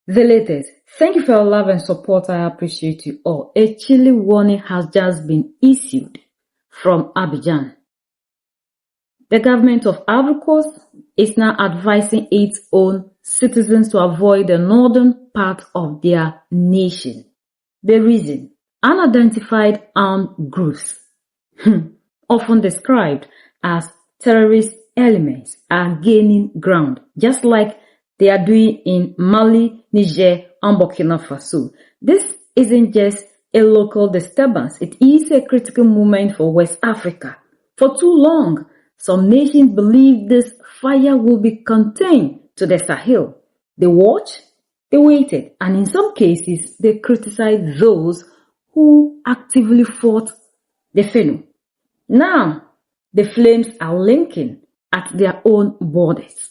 The latest. Thank you for your love and support. I appreciate you all. A chilling warning has just been issued from Abidjan. The government of Ivory Coast is now advising its own citizens to avoid the northern part of their nation. The reason? Unidentified armed groups, often described as terrorist elements, are gaining ground, just like they are doing in Mali, Niger, and Burkina Faso. This isn't just a local disturbance, it is a critical moment for West Africa. For too long, some nations believed this fire will be contained to the Sahel. They watched, they waited, and in some cases, they criticized those who actively fought the phenomena. Now, the flames are linking at their own borders.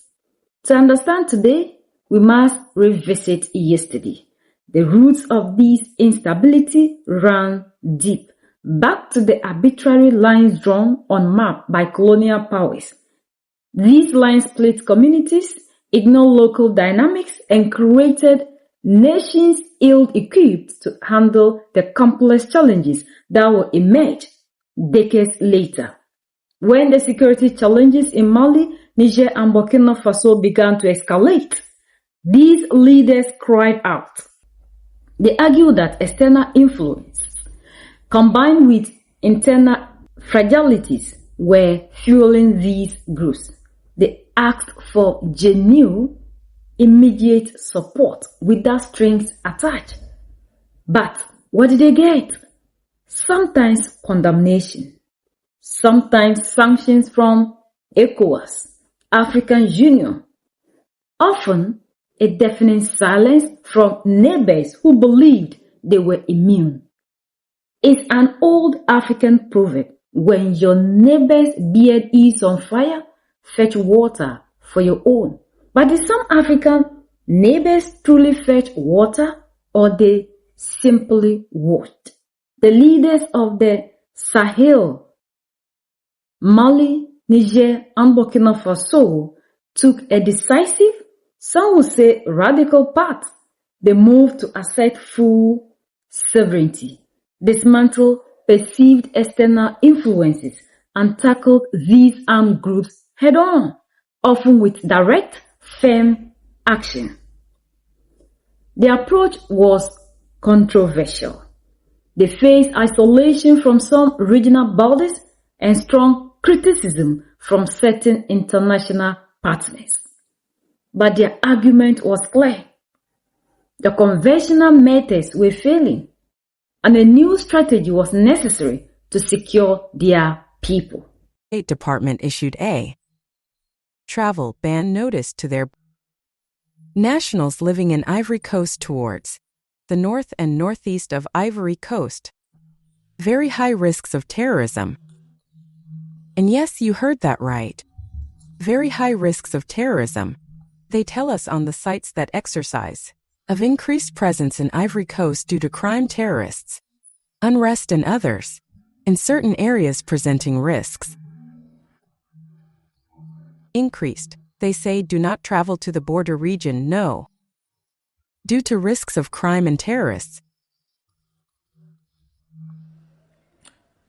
To understand today, we must revisit yesterday. The roots of this instability run deep, back to the arbitrary lines drawn on map by colonial powers. These lines split communities, ignored local dynamics, and created nations ill-equipped to handle the complex challenges that will emerge decades later. When the security challenges in Mali, Niger, and Burkina Faso began to escalate, these leaders cried out. They argued that external influence, combined with internal fragilities, were fueling these groups. They asked for genuine, immediate support without strings attached. But what did they get? Sometimes condemnation, sometimes sanctions from ECOWAS, African Union, often a deafening silence from neighbors who believed they were immune. It's an old African proverb: when your neighbor's beard is on fire, fetch water for your own. But did some African neighbors truly fetch water, or they simply watched? The leaders of the Sahel, Mali, Niger, and Burkina Faso took a decisive, some would say radical path. They moved to assert full sovereignty, dismantle perceived external influences, and tackled these armed groups head-on, often with direct, firm action. The approach was controversial. They faced isolation from some regional bodies and strong criticism from certain international partners. But their argument was clear. The conventional methods were failing, and a new strategy was necessary to secure their people. State Department issued a travel ban notice to their nationals living in Ivory Coast towards the north and northeast of Ivory Coast. Very high risks of terrorism. And yes, you heard that right. Very high risks of terrorism. They tell us on the sites that exercise of increased presence in Ivory Coast due to crime, terrorists, unrest, and others, in certain areas presenting risks. Increased, they say, do not travel to the border region, no. Due to risks of crime and terrorists.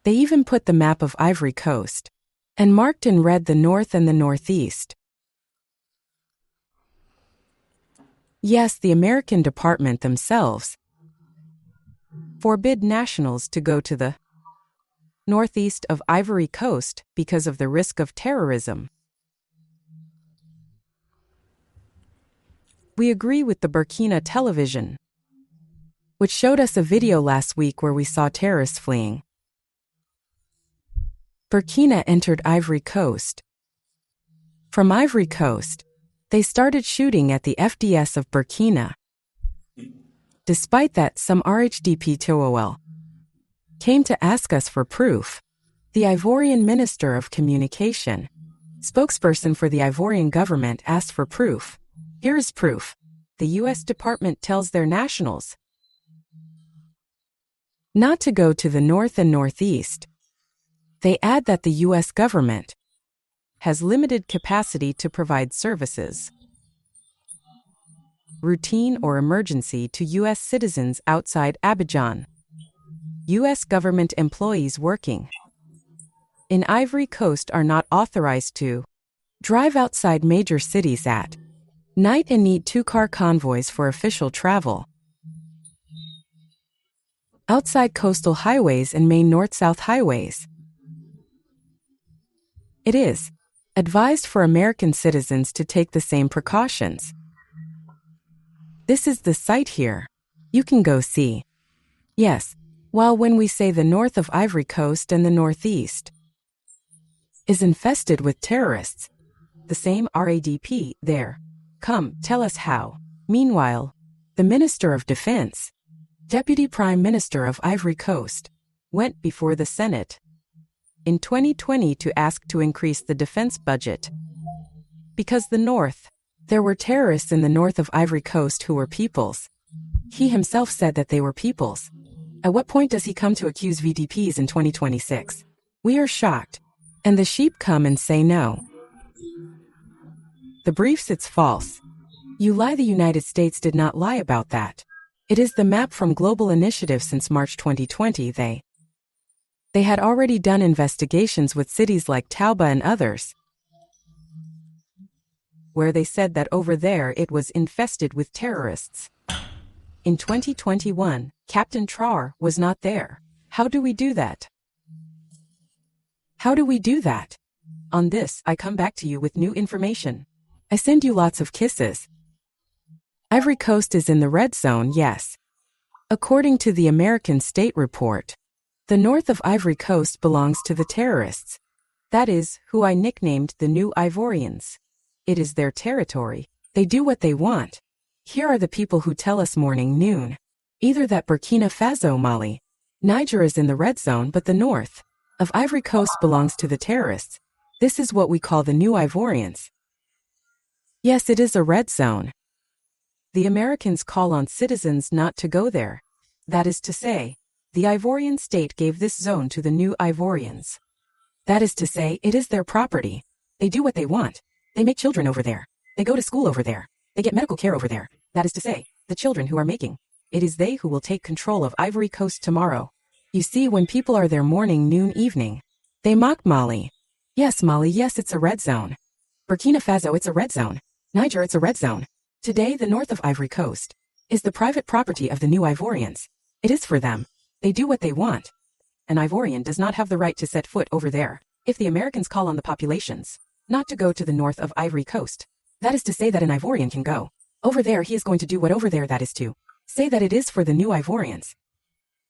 They even put the map of Ivory Coast and marked in red the north and the northeast. Yes, the American department themselves forbid nationals to go to the northeast of Ivory Coast because of the risk of terrorism. We agree with the Burkina television, which showed us a video last week where we saw terrorists fleeing. Burkina entered Ivory Coast. From Ivory Coast, they started shooting at the FDS of Burkina. Despite that, some RHDP TOL came to ask us for proof. The Ivorian Minister of Communication, spokesperson for the Ivorian government, asked for proof. Here is proof. The U.S. Department tells their nationals not to go to the north and northeast. They add that the U.S. government has limited capacity to provide services. routine or emergency to U.S. citizens outside Abidjan. U.S. government employees working in Ivory Coast are not authorized to drive outside major cities at night and need two-car convoys for official travel. Outside coastal highways and main north-south highways. It is advised for American citizens to take the same precautions. This is the site here. You can go see. Yes, while when we say the north of Ivory Coast and the northeast is infested with terrorists, the same RADP there. Come, tell us how. Meanwhile, the Minister of Defense, Deputy Prime Minister of Ivory Coast, went before the Senate in 2020 to ask to increase the defense budget. Because there were terrorists in the north of Ivory Coast who were peoples. He himself said that they were peoples. At what point does he come to accuse VDPs in 2026? We are shocked. And the sheep come and say no. The briefs, it's false. You lie. The United States did not lie about that. It is the map from Global Initiative since March 2020. They had already done investigations with cities like Tauba and others, where they said that over there it was infested with terrorists. In 2021, Captain Traore was not there. How do we do that? How do we do that? On this, I come back to you with new information. I send you lots of kisses. Ivory Coast is in the red zone, yes. According to the American State Report, the north of Ivory Coast belongs to the terrorists. That is, who I nicknamed the New Ivorians. It is their territory. They do what they want. Here are the people who tell us morning, noon. Either that Burkina Faso, Mali, Niger is in the red zone, but the north of Ivory Coast belongs to the terrorists. This is what we call the New Ivorians. Yes, it is a red zone. The Americans call on citizens not to go there. That is to say, the Ivorian state gave this zone to the New Ivorians. That is to say, it is their property. They do what they want. They make children over there. They go to school over there. They get medical care over there. That is to say, the children who are making. It is they who will take control of Ivory Coast tomorrow. You see, when people are there morning, noon, evening, they mock Mali. Yes, Mali, yes, it's a red zone. Burkina Faso, it's a red zone. Niger, it's a red zone. Today, the north of Ivory Coast is the private property of the New Ivorians. It is for them. They do what they want. An Ivorian does not have the right to set foot over there. If the Americans call on the populations not to go to the north of Ivory Coast, that is to say that an Ivorian can go. Over there, he is going to do what over there, that is to say that it is for the New Ivorians.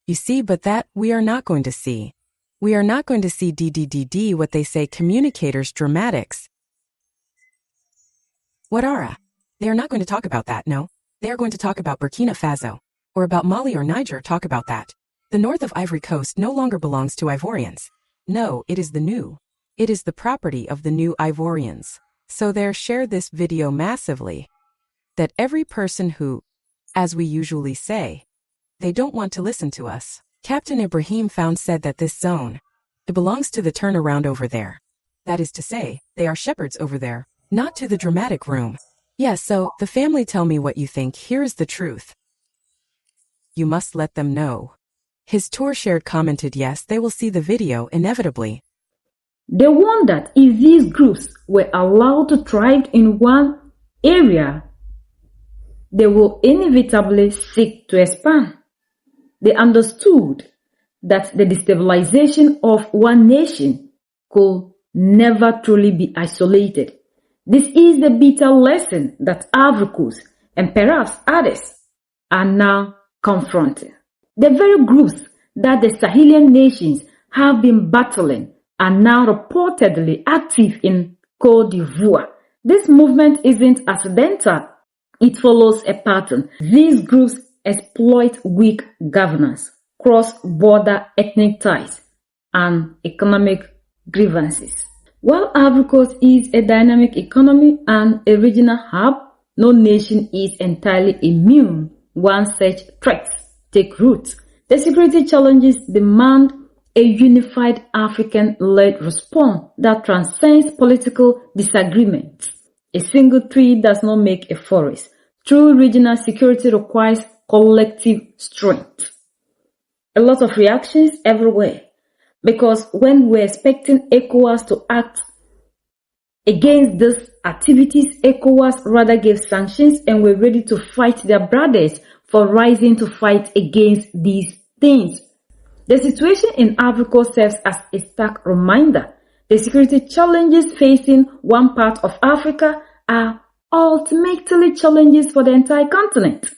You see, but that we are not going to see. We are not going to see what they say communicators dramatics. What are? They are not going to talk about that, no. They are going to talk about Burkina Faso, or about Mali or Niger, talk about that. The north of Ivory Coast no longer belongs to Ivorians. No, it is the new. It is the property of the New Ivorians. So there, share this video massively. That every person who, as we usually say, they don't want to listen to us. Captain Ibrahim found said that this zone, it belongs to the turnaround over there. That is to say, they are shepherds over there, not to the dramatic room. Yes, so, the family, tell me what you think. Here's the truth. You must let them know. His tour shared commented, yes, they will see the video inevitably. They wondered if these groups were allowed to thrive in one area, they will inevitably seek to expand. They understood that the destabilization of one nation could never truly be isolated. This is the bitter lesson that Ivory Coast and perhaps others are now confronting. The very groups that the Sahelian nations have been battling are now reportedly active in Côte d'Ivoire. This movement isn't accidental. It follows a pattern. These groups exploit weak governance, cross-border ethnic ties, and economic grievances. While Ivory Coast is a dynamic economy and a regional hub, no nation is entirely immune once such threats take root. The security challenges demand a unified African-led response that transcends political disagreements. A single tree does not make a forest. True regional security requires collective strength. A lot of reactions everywhere, because when we're expecting ECOWAS to act against these activities, ECOWAS rather gave sanctions and were ready to fight their brothers for rising to fight against these things. The situation in Ivory Coast serves as a stark reminder. The security challenges facing one part of Africa are ultimately challenges for the entire continent.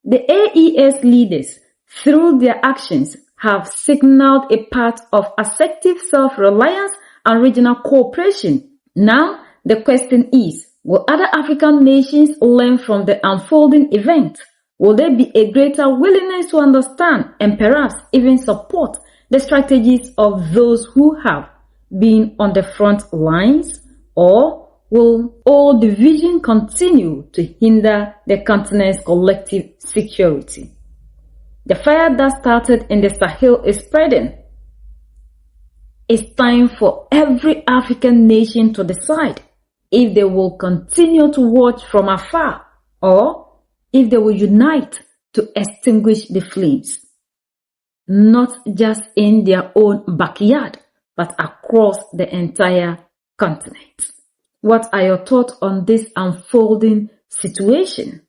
The AES leaders, through their actions, have signaled a path of assertive self-reliance and regional cooperation. Now, the question is, will other African nations learn from the unfolding event? Will there be a greater willingness to understand and perhaps even support the strategies of those who have been on the front lines? Or will all division continue to hinder the continent's collective security? The fire that started in the Sahel is spreading. It's time for every African nation to decide if they will continue to watch from afar or if they will unite to extinguish the flames, not just in their own backyard, but across the entire continent. What are your thoughts on this unfolding situation?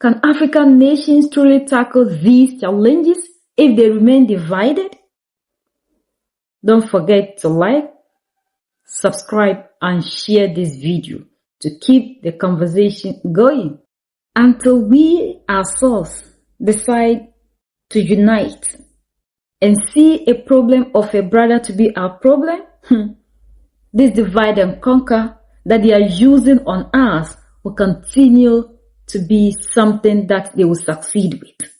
Can African nations truly tackle these challenges if they remain divided? Don't forget to like, subscribe, and share this video to keep the conversation going. Until we ourselves decide to unite and see a problem of a brother to be our problem, this divide and conquer that they are using on us will continue to be something that they will succeed with.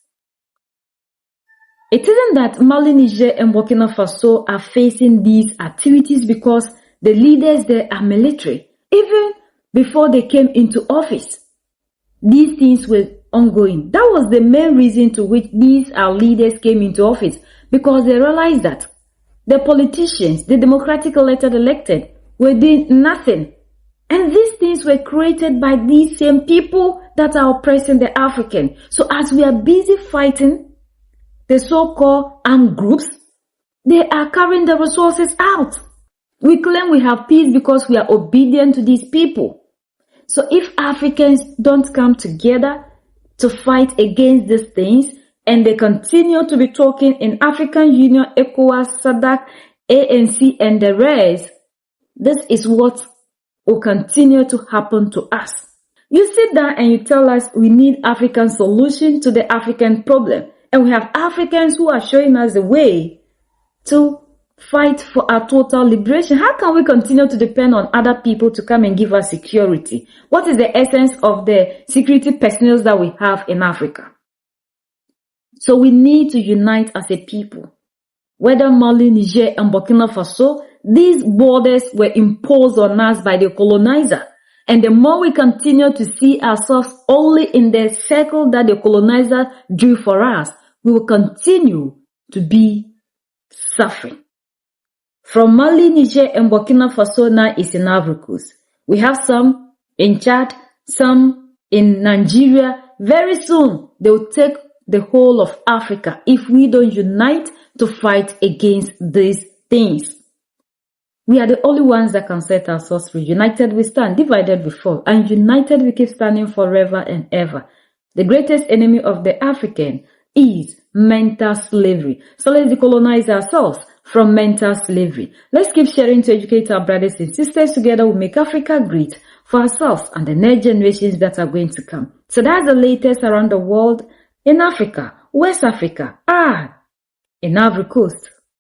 It isn't that Mali, Niger, and Burkina Faso are facing these activities because the leaders there are military. Even before they came into office, these things were ongoing. That was the main reason to which these our leaders came into office, because they realized that the politicians, the democratically elected, were doing nothing. And these things were created by these same people that are oppressing the African. So as we are busy fighting the so-called armed groups, they are carrying the resources out. We claim we have peace because we are obedient to these people. So if Africans don't come together to fight against these things, and they continue to be talking in African Union, ECOWAS, SADC, ANC, and the rest, this is what will continue to happen to us. You sit down and you tell us we need African solution to the African problem. And we have Africans who are showing us the way to fight for our total liberation. How can we continue to depend on other people to come and give us security? What is the essence of the security personnel that we have in Africa? So we need to unite as a people. Whether Mali, Niger, and Burkina Faso, these borders were imposed on us by the colonizer. And the more we continue to see ourselves only in the circle that the colonizer drew for us, we will continue to be suffering. From Mali, Niger, and Burkina Faso now is in Ivory Coast. We have some in Chad, some in Nigeria. Very soon, they will take the whole of Africa if we don't unite to fight against these things. We are the only ones that can set ourselves free. United we stand, divided we fall, and united we keep standing forever and ever. The greatest enemy of the African is mental slavery. So let's decolonize ourselves from mental slavery. Let's keep sharing to educate our brothers and sisters. Together we'll make Africa great for ourselves and the next generations that are going to come. So that's the latest around the world in Africa, West Africa, in Ivory Coast.